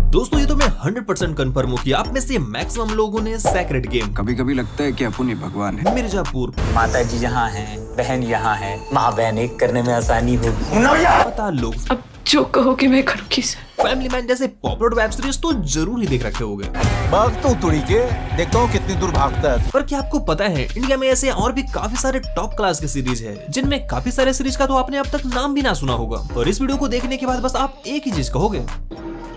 दोस्तों ये तो मैं 100% कंफर्म हूँ कि आप में से मैक्सिमम लोगों ने सेक्रेड गेम, कभी कभी लगता है कि अपन ही भगवान है। मिर्जापुर, माता जी यहाँ हैं, बहन यहाँ है, माँ बहन एक करने में आसानी होगी। पता लोग, अब जो कहोगे मैं करूँगी सर। फैमिली मैन जैसे पॉपुलर वेब सीरीज तो जरूर ही देख रखे होंगे। भागता हूँ तुड़ी के, देखता हूँ कितनी दूर भागता है। पर क्या आपको पता है इंडिया में ऐसे और भी काफी सारे टॉप क्लास के सीरीज है जिनमें काफी सारे सीरीज का तो आपने अब तक नाम भी ना सुना होगा। और इस वीडियो को देखने के बाद बस आप एक ही चीज कहोगे,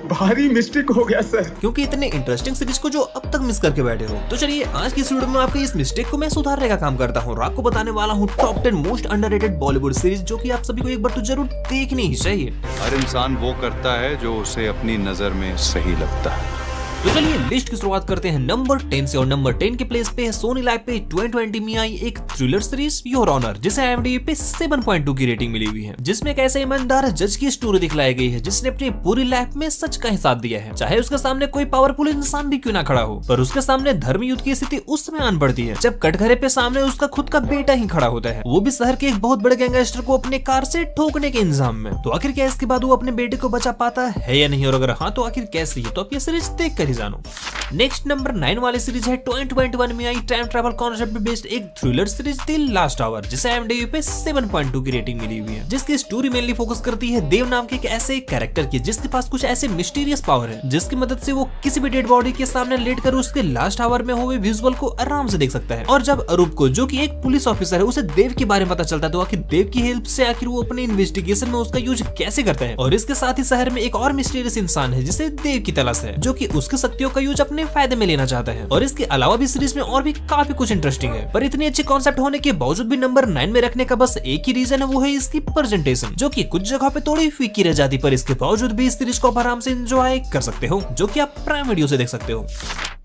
भारी मिस्टेक हो गया सर, क्योंकि इतने इंटरेस्टिंग सीरीज को जो अब तक मिस करके बैठे हो। तो चलिए आज की इस वीडियो में आपके इस मिस्टेक को मैं सुधारने का काम करता हूँ और आपको बताने वाला हूँ top 10 most underrated Bollywood series जो कि आप सभी को एक बार तो जरूर देखनी ही चाहिए। हर इंसान वो करता है जो उसे अपनी नजर में सही लगता है। तो चलिए लिस्ट की शुरुआत करते हैं नंबर 10 से। और नंबर 10 के प्लेस पे है सोनी लाइव पे 2020 में आई एक थ्रिलर सीरीज योर ऑनर, जिसे IMDb पे 7.2 की रेटिंग मिली हुई है, जिसमें एक ऐसे ईमानदार जज की स्टोरी दिखलाई गई है जिसने अपनी पूरी लाइफ में सच का ही साथ दिया है, चाहे उसके सामने कोई पावरफुल इंसान भी क्यों ना खड़ा हो। पर उसके सामने धर्म युद्ध की स्थिति उस समय आन पड़ती है जब कटघरे पे सामने उसका खुद का बेटा ही खड़ा होता है, वो भी शहर के एक बहुत बड़े गैंगस्टर को अपने कार से ठोकने के इंतजाम में। तो आखिर क्या इसके बाद वो अपने बेटे को बचा पाता है या नहीं, और अगर हाँ तो आखिर कैसे है, तो आप ये सीरीज देख कर ही जानो। नेक्स्ट नंबर 9 वाली सीरीज है 2021 में आई टाइम ट्रैवल कॉन्सेप्ट पे बेस्ड एक thriller series the last hour, जिसे IMDb पे 7.2 की रेटिंग मिली हुई है, जिसकी स्टोरी मेनली फोकस करती है देव नाम के एक ऐसे कैरेक्टर की जिसके पास कुछ ऐसे मिस्टीरियस पावर है जिसकी मदद से वो किसी भी डेड बॉडी के सामने लेटकर उसके लास्ट आवर में हुए विजुअल को आराम से देख सकता है। और जब अरूप को, जो कि एक पुलिस ऑफिसर है, उसे देव के बारे में पता चलता है तो आखिर देव की हेल्प से आखिर वो अपने इन्वेस्टिगेशन में उसका यूज कैसे करता है। और इसके साथ ही शहर में एक और मिस्टीरियस इंसान है जिसे देव की तलाश है, जो कि उसकी शक्तियों का यूज अपने फायदे में लेना चाहता है। और इसके अलावा भी सीरीज में और भी काफी कुछ इंटरेस्टिंग है, पर इतनी अच्छी कॉन्सेप्ट होने के बावजूद भी नंबर 9 में रखने का बस एक ही रीजन है, वो है इसकी प्रेजेंटेशन, जो कि कुछ जगह पे थोड़ी फीकी रह जाती, पर इसके बावजूद भी इस सीरीज को आप आराम से एंजॉय कर सकते हो, जो कि आप प्राइम वीडियो से देख सकते हो।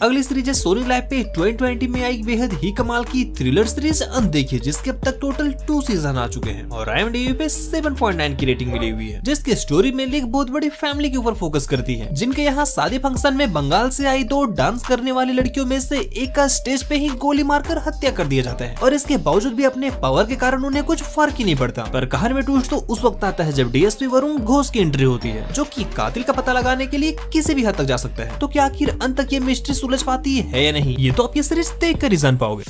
अगली सीरीज है सोनी लाइव पे 2020 में आई बेहद ही कमाल की थ्रिलर सीरीज अनदेखी, जिसके अब तक टोटल 2 सीजन आ चुके हैं और IMDb पे 7.9 की रेटिंग मिली हुई है, जिसकी स्टोरी में एक बहुत बड़ी फैमिली के ऊपर फोकस करती है, जिनके यहाँ शादी फंक्शन में बंगाल से आई 2 डांस करने वाली लड़कियों में से एक का स्टेज पे ही गोली मारकर हत्या कर दिया जाता है। और इसके बावजूद भी अपने पावर के कारण उन्हें कुछ फर्क ही नहीं पड़ता। पर कहानी में ट्विस्ट तो उस वक्त आता है जब DSP वरुण घोष की एंट्री होती है, जो कि कातिल का पता लगाने के लिए किसी भी हद तक जा सकता है। तो क्या आखिर अंत तक ये मिस्ट्री सुलझ पाती है या नहीं, ये तो आप ये सीरीज देख कर ही जान पाओगे।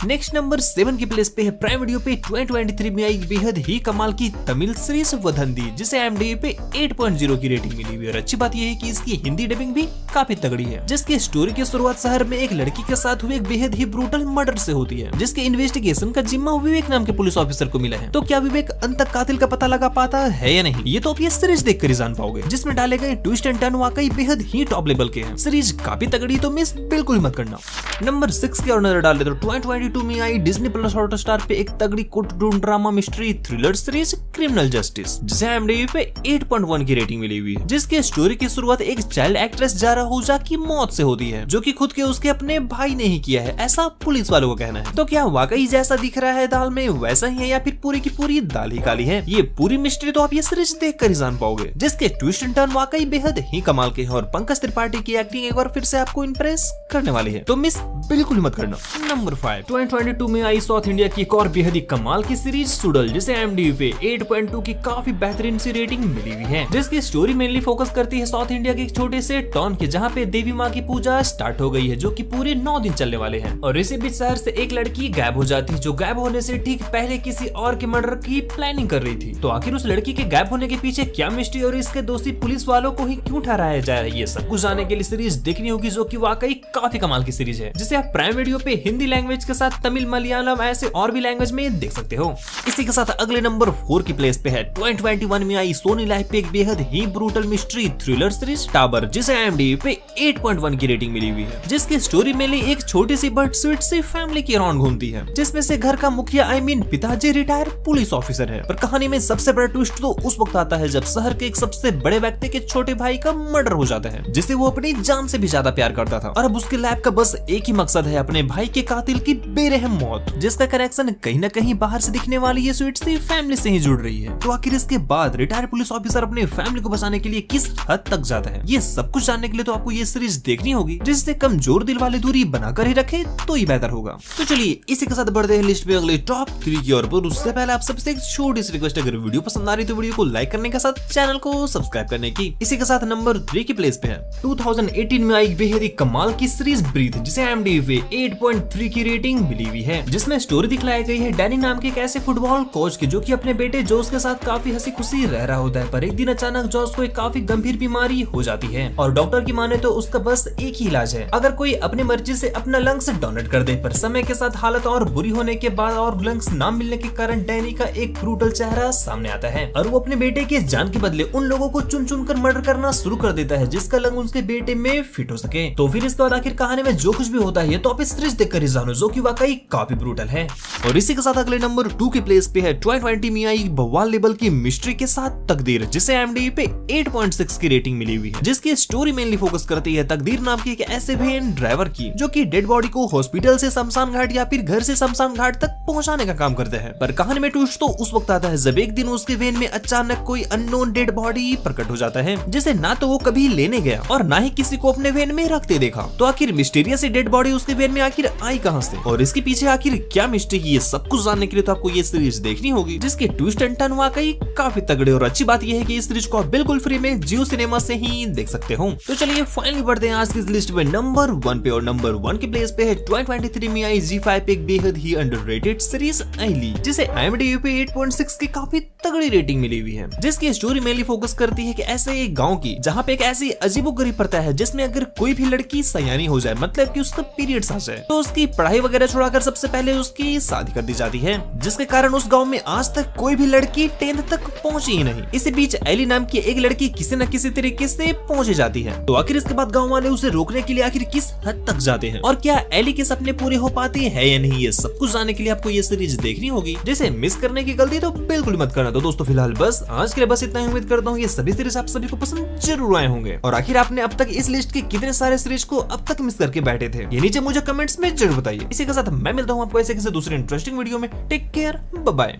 नेक्स्ट नंबर 7 की प्लेस पे है प्राइम वीडियो पे 2023 में आई बेहद ही कमाल की तमिल सीरीज वदंती, जिसे IMDb पे 8.0 की रेटिंग मिली हुई है। और अच्छी बात यह है कि इसकी हिंदी डबिंग भी काफी तगड़ी है, जिसकी स्टोरी की शुरुआत शहर में एक लड़की के साथ हुए एक बेहद ही ब्रूटल मर्डर से होती है, जिसके इन्वेस्टिगेशन का जिम्मा विवेक नाम के पुलिस ऑफिसर को मिला है। तो क्या विवेक अंत तक कातिल का पता लगा पाता है या नहीं, ये तो आप ये सीरीज देख कर ही जान पाओगे, जिसमें डाले गए ट्विस्ट एंड टर्न वाकई बेहद ही टॉप लेवल के हैं। सीरीज काफी तगड़ी, तो मिस बिल्कुल मत करना। नंबर 6 के और नजर डाल ले तो 2022 में आई डिज्नी प्लस हॉटस्टार पे एक तगड़ी court drama mystery thriller series criminal justice, जिसे IMDb पे 8.1 की रेटिंग मिली हुई है, जिसके स्टोरी की शुरुआत एक चाइल्ड एक्ट्रेस जारा हुजा की मौत से होती है, जो कि खुद के उसके अपने भाई ने ही किया है, ऐसा पुलिस वालों का कहना है। तो क्या वाकई जैसा दिख रहा है दाल में वैसा ही है, या फिर पूरी की पूरी दाल ही काली है, ये पूरी मिस्ट्री तो आप ये सीरीज देख कर ही जान पाओगे, जिसके ट्विस्ट एंड टर्न वाकई बेहद ही कमाल के हैं। और पंकज त्रिपाठी की एक्टिंग एक बार फिर से आपको इम्प्रेस करने वाली है, तो मिस बिल्कुल मत करना। नंबर 5 2022 में आई साउथ इंडिया की एक और बेहद ही कमाल की सीरीज सुडल, जिसे IMDb पे 8.2 की काफी बेहतरीन सी रेटिंग मिली हुई है, जिसकी स्टोरी मेनली फोकस करती है साउथ इंडिया के एक छोटे से टाउन के, जहाँ पे देवी माँ की पूजा स्टार्ट हो गई है, जो कि पूरे 9 दिन चलने वाले हैं। और इसी बीच शहर से एक लड़की गायब हो जाती है, जो गायब होने से ठीक पहले किसी और के मर्डर की प्लानिंग कर रही थी। तो आखिर उस लड़की के गायब होने के पीछे क्या मिस्ट्री और इसके दोषी पुलिस वालों को ही क्यों ठहराया जा रहा है, ये सब कुछ जानने के लिए सीरीज देखनी होगी, जो की वाकई काफी कमाल की सीरीज है, जिसे आप प्राइम वीडियो पे हिंदी लैंग्वेज के साथ तमिल, मलयालम ऐसे और भी लैंग्वेज में देख सकते हो। इसी के साथ अगले नंबर 4 की प्लेस पे है 2021 में आई सोनी लाइव पे एक बेहद ही ब्रूटल मिस्ट्री थ्रिलर सीरीज टाबर, जिसे IMDb पे 8.1 की रेटिंग मिली हुई है, जिसकी स्टोरी में एक छोटी सी बट स्वीट सी फैमिली की राउंड घूमती है, जिसमें से घर का मुखिया पिताजी रिटायर पुलिस ऑफिसर है। पर कहानी में सबसे बड़ा ट्विस्ट तो उस वक्त आता है जब शहर के एक सबसे बड़े व्यक्ति के छोटे भाई का मर्डर हो जाता है, जिसे वो अपनी जान से भी ज्यादा प्यार करता था। और अब उसके लाइफ का बस एक ही मकसद है अपने भाई के कातिल की बेरहम मौत, जिसका कनेक्शन कहीं न कहीं बाहर से दिखने वाली ये स्वीट सी फैमिली से ही जुड़ रही है। तो आखिर इसके बाद रिटायर्ड पुलिस ऑफिसर अपने फैमिली को बचाने के लिए किस हद तक जाता है, ये सब कुछ जानने के लिए तो आपको ये सीरीज देखनी होगी, जिससे कमजोर दिल वाली दूरी बनाकर ही रखे तो ही बेहतर होगा। तो चलिए इसी के साथ बढ़ते हैं लिस्ट में अगले टॉप 3 की ओर। पर उससे पहले आप सबसे एक छोटी सी रिक्वेस्ट, अगर वीडियो पसंद आ रही तो वीडियो को लाइक करने के साथ चैनल को सब्सक्राइब करने की। इसी के साथ नंबर 3 की प्लेस पे है 2018 में आई बेहद ही कमाल की सीरीज ब्रीथ, जिसे IMDb पे 8.3 की रेटिंग मिली हुई है, जिसमें स्टोरी दिखलाई गई है डैनी नाम के एक ऐसे फुटबॉल कोच की, जो कि अपने बेटे जोस के साथ काफी हंसी खुशी रह रहा होता है। पर एक दिन अचानक जोस को एक काफी गंभीर बीमारी हो जाती है और डॉक्टर की माने तो उसका बस एक ही इलाज है, अगर कोई अपनी मर्जी से अपना लंग्स डोनेट कर दे। पर समय के साथ हालत और बुरी होने के बाद और लंग्स ना मिलने के कारण डैनी का एक ब्रूटल चेहरा सामने आता है और वो अपने बेटे के जान के बदले उन लोगों को चुन चुन कर मर्डर करना शुरू कर देता है, जिसका लंग उसके बेटे में फिट हो सके। तो फिर इसके बाद आखिर कहानी में जो कुछ भी होता है तो आप इस सीरीज देखकर ही जानो, जो कि वाकई काफी ब्रूटल है। और इसी के साथ अगले नंबर 2 की प्लेस पे है 2020 में आई बवाल लेवल की मिस्ट्री के साथ तकदीर, जिसे IMDb पे 8.6 की रेटिंग मिली हुई है, जिसकी स्टोरी मेनली फोकस करती है तकदीर नाम के एक ऐसे वैन ड्राइवर की, जो कि डेड बॉडी को हॉस्पिटल से शमशान घाट या फिर घर से शमशान घाट तक पहुंचाने का काम करते हैं। पर कहानी में ट्विस्ट तो उस वक्त आता है जब एक दिन उसके वैन में अचानक कोई अननोन डेड बॉडी प्रकट हो जाता है, जिसे ना तो वो कभी लेने गया और ना ही किसी को अपने वैन में रखते देखा। तो आखिर मिस्टीरियस डेड बॉडी उसके वैन में आखिर आई कहां से और इसके पीछे आखिर क्या मिस्ट्री है, ये सब कुछ जानने के लिए तो आपको ये सीरीज देखनी होगी, जिसके ट्विस्ट एंड टर्न वाकई काफी तगड़े। और अच्छी बात यह है कि इस सीरीज को आप बिल्कुल फ्री में जियो सिनेमा से ही देख सकते हो। तो चलिए फाइनली बढ़ते हैं आज की इस लिस्ट में नंबर 1 पे। और नंबर 1 की प्लेस पे है 2023 में आई ZEE5 पे एक बेहद ही अंडररेटेड सीरीज आईली, जिसे IMDb पे 8.6 की काफी तगड़ी रेटिंग मिली हुई है, जिसकी स्टोरी मेनली फोकस करती है कि ऐसे एक गांव की जहां पे एक ऐसी अजीबोगरीब प्रथा है जिसमें अगर कोई भी लड़की सयानी हो जाए, मतलब कि उसका पीरियड्स आ जाए, तो उसकी पढ़ाई वगैरह छुड़ाकर सबसे पहले उसकी शादी कर दी जाती है, जिसके कारण उस गांव में आज तक कोई भी लड़की 10th तक पहुंची ही नहीं। इसी बीच एली नाम की एक लड़की किसी न किसी तरीके से पहुंच जाती है। तो आखिर इसके बाद गांव वाले उसे रोकने के लिए आखिर किस हद तक जाते हैं और क्या एली के सपने पूरे हो पाते हैं या नहीं, ये सब कुछ जानने के लिए आपको ये सीरीज देखनी होगी, जिसे मिस करने की गलती तो बिल्कुल मत करना। तो दोस्तों फिलहाल बस आज के लिए बस इतना ही। उम्मीद करता हूँ ये सभी सीरीज आप सभी को पसंद जरूर आए होंगे। और आखिर आपने अब तक इस लिस्ट के कितने सारे सीरीज को अब तक मिस करके बैठे थे, ये नीचे मुझे कमेंट्स में जरूर बताइए। इसी के साथ मैं मिलता हूँ आपको ऐसे किसी दूसरे इंटरेस्टिंग वीडियो में। Take care, bye bye.